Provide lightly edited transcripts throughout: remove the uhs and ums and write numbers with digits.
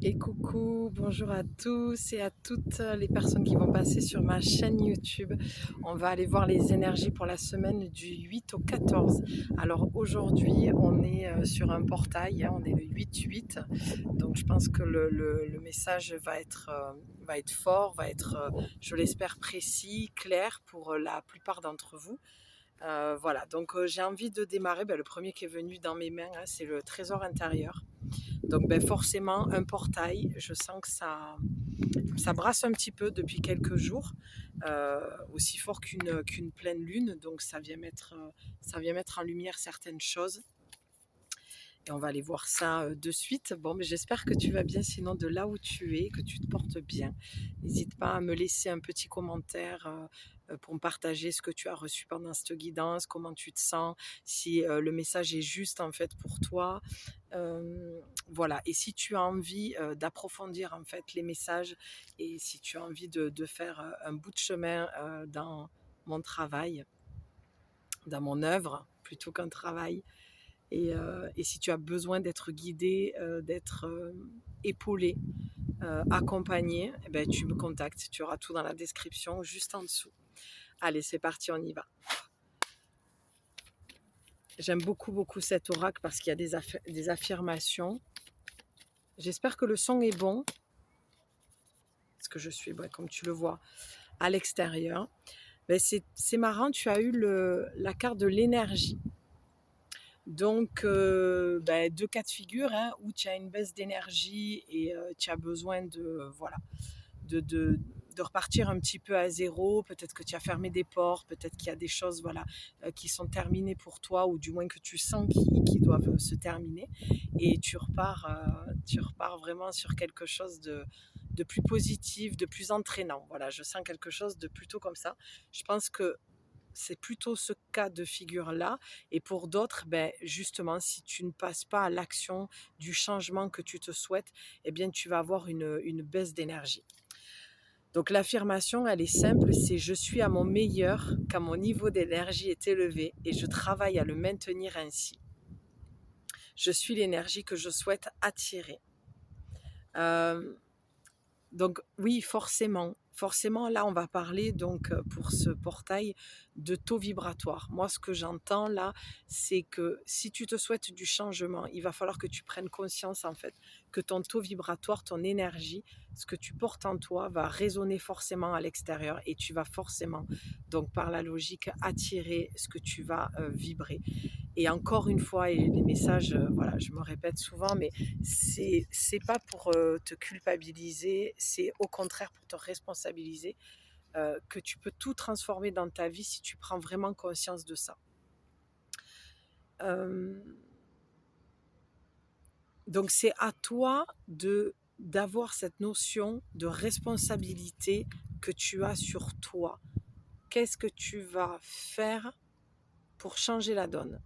Et coucou, bonjour à tous et à toutes les personnes qui vont passer sur ma chaîne YouTube. On va aller voir les énergies pour la semaine du 8 au 14. Alors aujourd'hui, on est sur un portail, on est le 8-8. Donc je pense que le message va être fort, va être, je l'espère, précis, clair pour la plupart d'entre vous. Voilà, donc j'ai envie de démarrer. Le premier qui est venu dans mes mains, hein, c'est le trésor intérieur. Donc forcément, un portail, je sens que ça brasse un petit peu depuis quelques jours, aussi fort qu'une pleine lune, donc ça vient mettre en lumière certaines choses. Et on va aller voir ça de suite. Bon, mais j'espère que tu vas bien, sinon de là où tu es, que tu te portes bien. N'hésite pas à me laisser un petit commentaire pour me partager ce que tu as reçu pendant cette guidance, comment tu te sens, si le message est juste en fait pour toi. Voilà, et si tu as envie d'approfondir en fait les messages et si tu as envie de faire un bout de chemin dans mon travail, dans mon œuvre, plutôt qu'un travail, et si tu as besoin d'être guidé, d'être épaulé, accompagné, eh ben, tu me contactes. Tu auras tout dans la description, juste en dessous. Allez, c'est parti, on y va. J'aime beaucoup, beaucoup cet oracle parce qu'il y a des affirmations. J'espère que le son est bon, parce que je suis, comme tu le vois, à l'extérieur. Mais c'est marrant, tu as eu la carte de l'énergie. Donc, deux cas de figure, hein, où tu as une baisse d'énergie et tu as besoin voilà, de, de repartir un petit peu à zéro. Peut-être que tu as fermé des portes, peut-être qu'il y a des choses, voilà, qui sont terminées pour toi, ou du moins que tu sens qui doivent se terminer. Et tu repars vraiment sur quelque chose de plus positif, de plus entraînant. Voilà, je sens quelque chose de plutôt comme ça. Je pense que c'est plutôt ce cas de figure-là. Et pour d'autres, justement, si tu ne passes pas à l'action du changement que tu te souhaites, eh bien, tu vas avoir une baisse d'énergie. Donc l'affirmation, elle est simple, c'est: je suis à mon meilleur quand mon niveau d'énergie est élevé et je travaille à le maintenir ainsi. Je suis l'énergie que je souhaite attirer. Euh, Donc oui, forcément, là, on va parler donc pour ce portail de taux vibratoire. Moi, ce que j'entends là, c'est que si tu te souhaites du changement, il va falloir que tu prennes conscience en fait que ton taux vibratoire, ton énergie, ce que tu portes en toi va résonner forcément à l'extérieur et tu vas forcément, donc par la logique, attirer ce que tu vas vibrer. Et encore une fois, et les messages, voilà, je me répète souvent, mais c'est pas pour te culpabiliser, c'est au contraire pour te responsabiliser, que tu peux tout transformer dans ta vie si tu prends vraiment conscience de ça. Euh, donc c'est à toi d'avoir cette notion de responsabilité que tu as sur toi. Qu'est-ce que tu vas faire pour changer la donne?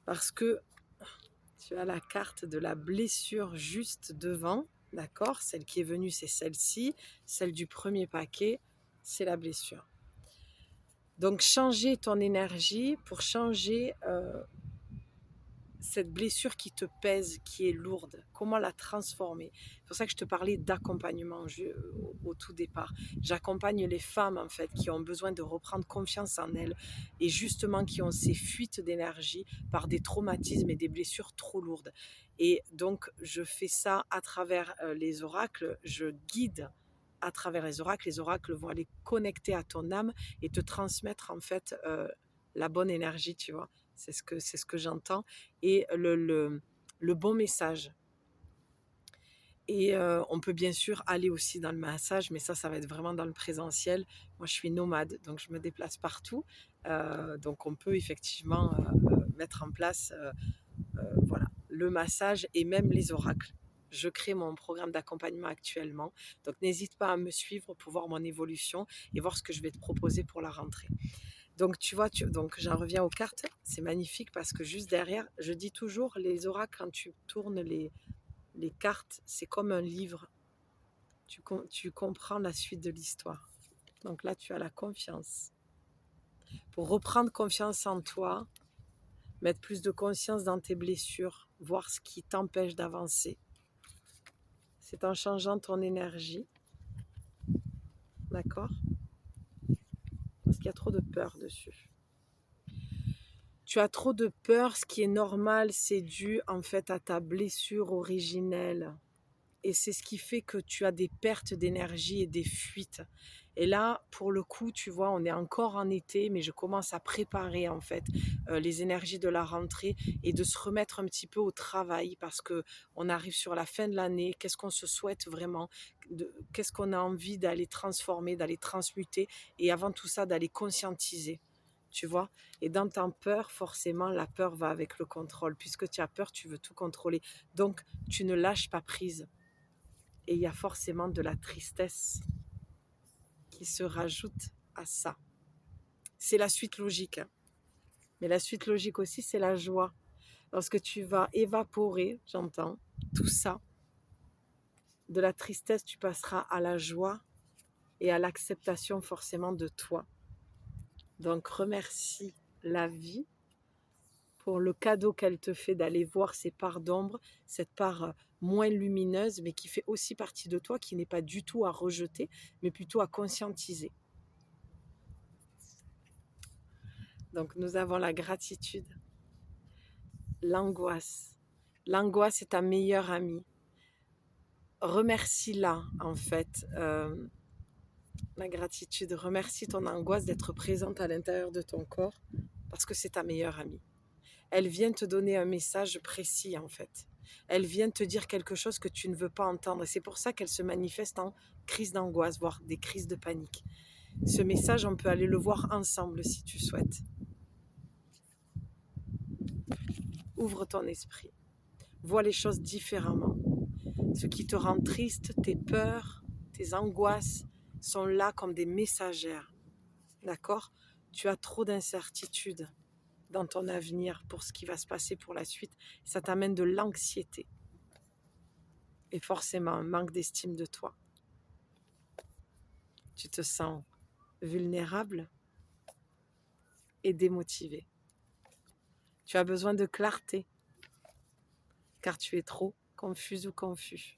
Parce que tu as la carte de la blessure juste devant, d'accord? Celle qui est venue, c'est celle-ci. Celle du premier paquet, c'est la blessure. Donc, changer ton énergie pour changer cette blessure qui te pèse, qui est lourde. Comment la transformer? C'est pour ça que je te parlais d'accompagnement au tout départ. J'accompagne les femmes, en fait, qui ont besoin de reprendre confiance en elles et justement qui ont ces fuites d'énergie par des traumatismes et des blessures trop lourdes. Et donc, je fais ça à travers les oracles. Je guide à travers les oracles. Les oracles vont aller connecter à ton âme et te transmettre, en fait, la bonne énergie, tu vois. C'est ce que j'entends. Et le bon message. Et on peut bien sûr aller aussi dans le massage, mais ça va être vraiment dans le présentiel. Moi, je suis nomade, donc je me déplace partout. Donc on peut effectivement mettre en place voilà, le massage et même les oracles. Je crée mon programme d'accompagnement actuellement. Donc n'hésite pas à me suivre pour voir mon évolution et voir ce que je vais te proposer pour la rentrée. Donc tu vois, donc j'en reviens aux cartes. C'est magnifique parce que juste derrière, je dis toujours, les oracles, quand tu tournes les cartes, c'est comme un livre. Tu comprends la suite de l'histoire. Donc là, tu as la confiance. Pour reprendre confiance en toi, mettre plus de conscience dans tes blessures, voir ce qui t'empêche d'avancer. C'est en changeant ton énergie, d'accord? Parce qu'il y a trop de peur dessus. Tu as trop de peur, ce qui est normal, c'est dû en fait à ta blessure originelle. Et c'est ce qui fait que tu as des pertes d'énergie et des fuites. Et là, pour le coup, tu vois, on est encore en été, mais je commence à préparer en fait les énergies de la rentrée et de se remettre un petit peu au travail parce que on arrive sur la fin de l'année. Qu'est-ce qu'on se souhaite vraiment? Qu'est-ce qu'on a envie d'aller transformer, d'aller transmuter et avant tout ça, d'aller conscientiser. Tu vois? Et dans ta peur, forcément, la peur va avec le contrôle. Puisque tu as peur, tu veux tout contrôler. Donc, tu ne lâches pas prise. Et il y a forcément de la tristesse qui se rajoute à ça. C'est la suite logique. Mais la suite logique aussi, c'est la joie. Lorsque tu vas évaporer, j'entends, tout ça, de la tristesse, tu passeras à la joie et à l'acceptation forcément de toi. Donc remercie la vie pour le cadeau qu'elle te fait d'aller voir ces parts d'ombre, cette part moins lumineuse, mais qui fait aussi partie de toi, qui n'est pas du tout à rejeter, mais plutôt à conscientiser. Donc nous avons la gratitude, l'angoisse. L'angoisse est ta meilleure amie. Remercie-la en fait. La gratitude, remercie ton angoisse d'être présente à l'intérieur de ton corps parce que c'est ta meilleure amie. Elle vient te donner un message précis en fait. Elle vient te dire quelque chose que tu ne veux pas entendre. Et c'est pour ça qu'elle se manifeste en crise d'angoisse, voire des crises de panique. Ce message, on peut aller le voir ensemble si tu souhaites. Ouvre ton esprit. Vois les choses différemment. Ce qui te rend triste, tes peurs, tes angoisses sont là comme des messagères. D'accord? Tu as trop d'incertitudes dans ton avenir pour ce qui va se passer pour la suite. Ça t'amène de l'anxiété. Et forcément un manque d'estime de toi. Tu te sens vulnérable et démotivé. Tu as besoin de clarté, car tu es trop confuse ou confus.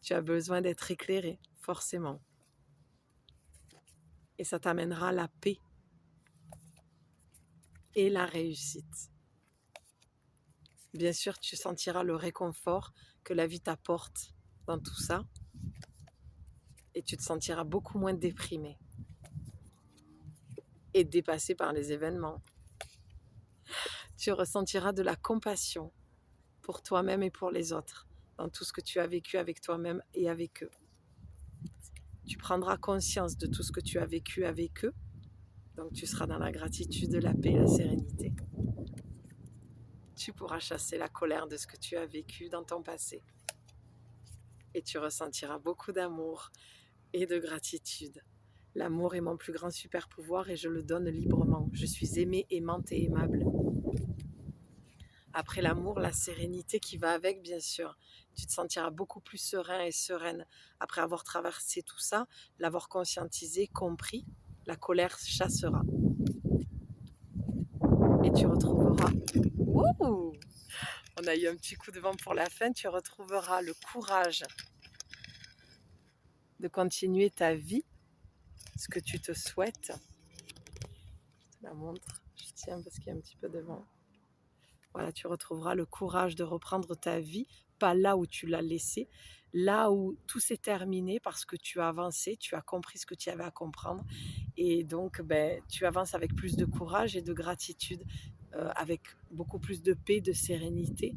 Tu as besoin d'être éclairé, forcément. Et ça t'amènera la paix et la réussite. Bien sûr, tu sentiras le réconfort que la vie t'apporte dans tout ça. Et tu te sentiras beaucoup moins déprimé et dépassé par les événements. Tu ressentiras de la compassion pour toi-même et pour les autres, dans tout ce que tu as vécu avec toi-même et avec eux. Tu prendras conscience de tout ce que tu as vécu avec eux, donc tu seras dans la gratitude, la paix et la sérénité. Tu pourras chasser la colère de ce que tu as vécu dans ton passé. Et tu ressentiras beaucoup d'amour et de gratitude. L'amour est mon plus grand super pouvoir et je le donne librement. Je suis aimée, aimante et aimable. Après l'amour, la sérénité qui va avec, bien sûr. Tu te sentiras beaucoup plus serein et sereine. Après avoir traversé tout ça, l'avoir conscientisé, compris, la colère chassera. Et tu retrouveras... Wouh! On a eu un petit coup de vent pour la fin. Tu retrouveras le courage de continuer ta vie, ce que tu te souhaites. Je te la montre. Je tiens parce qu'il y a un petit peu de vent. Voilà, tu retrouveras le courage de reprendre ta vie, pas là où tu l'as laissé, là où tout s'est terminé parce que tu as avancé, tu as compris ce que tu avais à comprendre. Et donc, tu avances avec plus de courage et de gratitude, avec beaucoup plus de paix, de sérénité.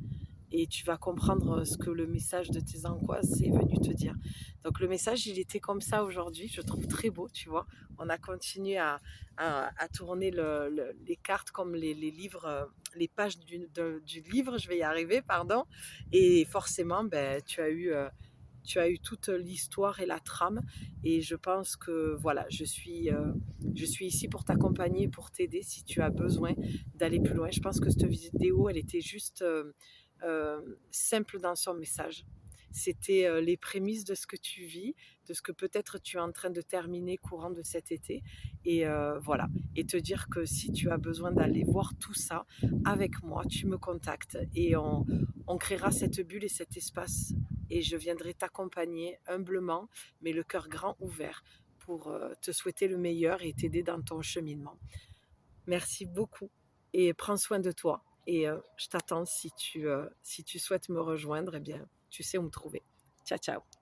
Et tu vas comprendre ce que le message de tes angoisses est venu te dire. Donc le message, il était comme ça aujourd'hui, je trouve très beau, tu vois. On a continué à tourner les cartes comme les livres, les pages du livre, je vais y arriver, pardon. Et forcément, tu as eu toute l'histoire et la trame. Et je pense que voilà, je suis ici pour t'accompagner, pour t'aider si tu as besoin d'aller plus loin. Je pense que cette vidéo, elle était juste... simple dans son message. C'était les prémices de ce que tu vis, de ce que peut-être tu es en train de terminer courant de cet été. Et voilà. Et te dire que si tu as besoin d'aller voir tout ça avec moi, tu me contactes et on créera cette bulle et cet espace et je viendrai t'accompagner humblement, mais le cœur grand ouvert pour te souhaiter le meilleur et t'aider dans ton cheminement. Merci beaucoup et prends soin de toi. Et je t'attends si tu souhaites me rejoindre, eh bien, tu sais où me trouver. Ciao, ciao.